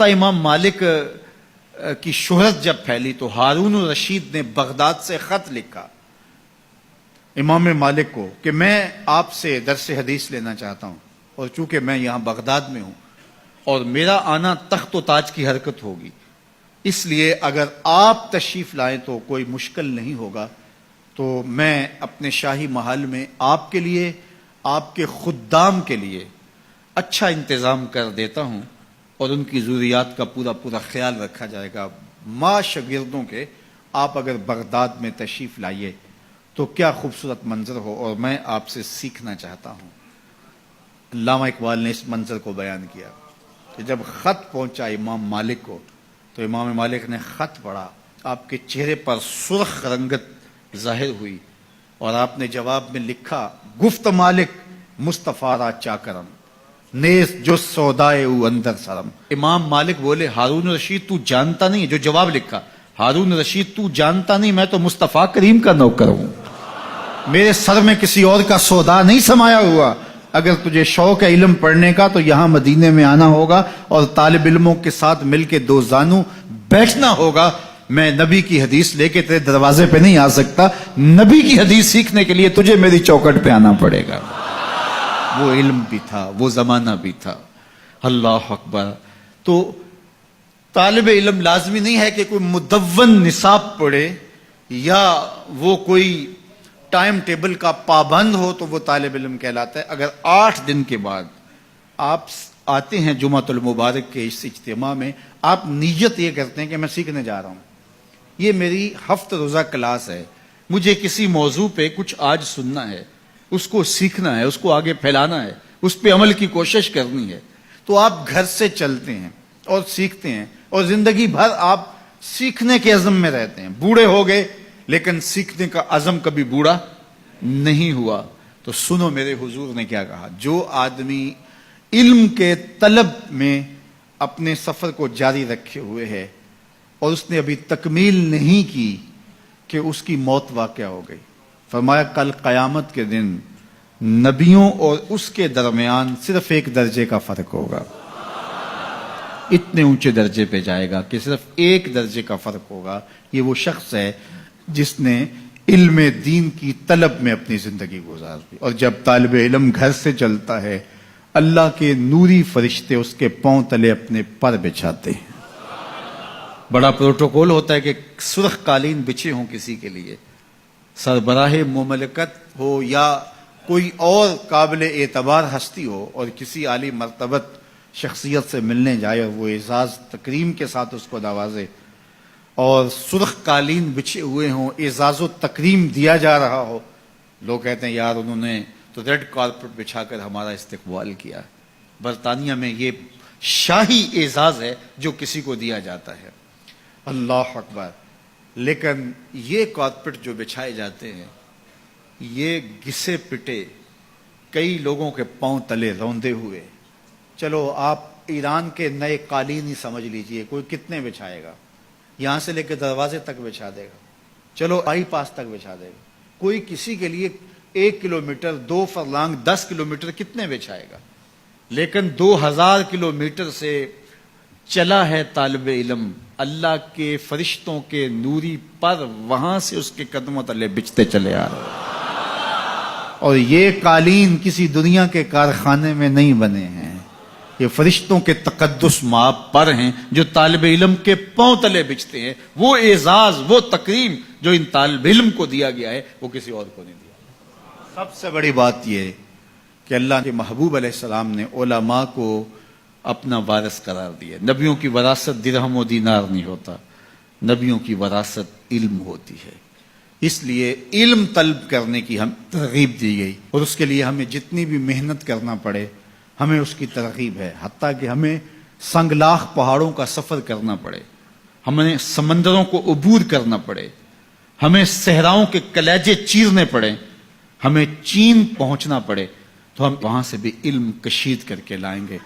موطا امام مالک کی شہرت جب پھیلی تو ہارون الرشید نے بغداد سے خط لکھا امام مالک کو کہ میں آپ سے درس حدیث لینا چاہتا ہوں، اور چونکہ میں یہاں بغداد میں ہوں اور میرا آنا تخت و تاج کی حرکت ہوگی، اس لیے اگر آپ تشریف لائیں تو کوئی مشکل نہیں ہوگا، تو میں اپنے شاہی محل میں آپ کے لیے، آپ کے خدام کے لیے اچھا انتظام کر دیتا ہوں، اور ان کی ضروریات کا پورا خیال رکھا جائے گا۔ ماں شاگردوں کے آپ اگر بغداد میں تشریف لائیے تو کیا خوبصورت منظر ہو، اور میں آپ سے سیکھنا چاہتا ہوں۔ علامہ اقبال نے اس منظر کو بیان کیا کہ جب خط پہنچا امام مالک کو تو امام مالک نے خط پڑھا، آپ کے چہرے پر سرخ رنگت ظاہر ہوئی، اور آپ نے جواب میں لکھا، گفت مالک مصطفیٰ را چاکرم، نیز جو سودائے او اندر سرم۔ امام مالک بولے، ہارون رشید تو جانتا نہیں، جو جواب لکھا، ہارون رشید تو جانتا نہیں میں تو مصطفیٰ کریم کا نوکر ہوں، میرے سر میں کسی اور کا سودا نہیں سمایا ہوا۔ اگر تجھے شوق ہے علم پڑھنے کا تو یہاں مدینے میں آنا ہوگا اور طالب علموں کے ساتھ مل کے دو زانو بیٹھنا ہوگا۔ میں نبی کی حدیث لے کے تیرے دروازے پہ نہیں آ سکتا، نبی کی حدیث سیکھنے کے لیے تجھے میری چوکٹ پہ آنا پڑے گا۔ وہ علم بھی تھا، وہ زمانہ بھی تھا۔ اللہ اکبر۔ تو طالب علم لازمی نہیں ہے کہ کوئی مدون نصاب پڑھے یا وہ کوئی ٹائم ٹیبل کا پابند ہو تو وہ طالب علم کہلاتا ہے۔ اگر 8 دن کے بعد آپ آتے ہیں جمعۃ المبارک کے اس اجتماع میں، آپ نیت یہ کرتے ہیں کہ میں سیکھنے جا رہا ہوں، یہ میری ہفتہ روزہ کلاس ہے، مجھے کسی موضوع پہ کچھ آج سننا ہے، اس کو سیکھنا ہے، اس کو آگے پھیلانا ہے، اس پہ عمل کی کوشش کرنی ہے، تو آپ گھر سے چلتے ہیں اور سیکھتے ہیں، اور زندگی بھر آپ سیکھنے کے عزم میں رہتے ہیں۔ بوڑھے ہو گئے لیکن سیکھنے کا عزم کبھی بوڑھا نہیں ہوا۔ تو سنو میرے حضور نے کیا کہا، جو آدمی علم کے طلب میں اپنے سفر کو جاری رکھے ہوئے ہے اور اس نے ابھی تکمیل نہیں کی کہ اس کی موت واقع ہو گئی، فرمایا کل قیامت کے دن نبیوں اور اس کے درمیان صرف 1 درجے کا فرق ہوگا، اتنے اونچے درجے پہ جائے گا کہ صرف 1 درجے کا فرق ہوگا۔ یہ وہ شخص ہے جس نے علم دین کی طلب میں اپنی زندگی گزار دی۔ اور جب طالب علم گھر سے چلتا ہے، اللہ کے نوری فرشتے اس کے پاؤں تلے اپنے پر بچھاتے ہیں۔ بڑا پروٹوکول ہوتا ہے کہ سرخ قالین بچھے ہوں کسی کے لیے، سربراہ مملکت ہو یا کوئی اور قابل اعتبار ہستی ہو اور کسی عالی مرتبت شخصیت سے ملنے جائے اور وہ اعزاز تکریم کے ساتھ اس کو نوازے، اور سرخ قالین بچھے ہوئے ہوں، اعزاز و تکریم دیا جا رہا ہو، لوگ کہتے ہیں یار انہوں نے تو ریڈ کارپٹ بچھا کر ہمارا استقبال کیا۔ برطانیہ میں یہ شاہی اعزاز ہے جو کسی کو دیا جاتا ہے۔ اللہ اکبر۔ لیکن یہ کارپٹ جو بچھائے جاتے ہیں، یہ گھسے پٹے کئی لوگوں کے پاؤں تلے روندے ہوئے، چلو آپ ایران کے نئے قالین ہی سمجھ لیجئے، کوئی کتنے بچھائے گا، یہاں سے لے کے دروازے تک بچھا دے گا، چلو بائی پاس تک بچھا دے گا، کوئی کسی کے لیے 1 کلومیٹر 2 فرلانگ 10 کلومیٹر کتنے بچھائے گا، لیکن 2000 کلومیٹر سے چلا ہے طالب علم اللہ کے فرشتوں کے نوری پر، وہاں سے اس کے قدموں تلے بچھتے چلے آ رہے، اور یہ قالین کسی دنیا کے کارخانے میں نہیں بنے ہیں، یہ فرشتوں کے تقدس مآب پر ہیں جو طالب علم کے پاؤں تلے بچھتے ہیں۔ وہ اعزاز، وہ تکریم جو ان طالب علم کو دیا گیا ہے وہ کسی اور کو نہیں دیا۔ سب سے بڑی بات یہ ہے کہ اللہ کے محبوب علیہ السلام نے علماء کو اپنا وارث قرار دیا۔ نبیوں کی وراثت درہم و دینار نہیں ہوتا، نبیوں کی وراثت علم ہوتی ہے۔ اس لیے علم طلب کرنے کی ہم ترغیب دی گئی، اور اس کے لیے ہمیں جتنی بھی محنت کرنا پڑے ہمیں اس کی ترغیب ہے، حتیٰ کہ ہمیں سنگلاخ پہاڑوں کا سفر کرنا پڑے، ہمیں سمندروں کو عبور کرنا پڑے، ہمیں صحراؤں کے کلیجے چیرنے پڑے، ہمیں چین پہنچنا پڑے، تو ہم وہاں سے بھی علم کشید کر کے لائیں گے۔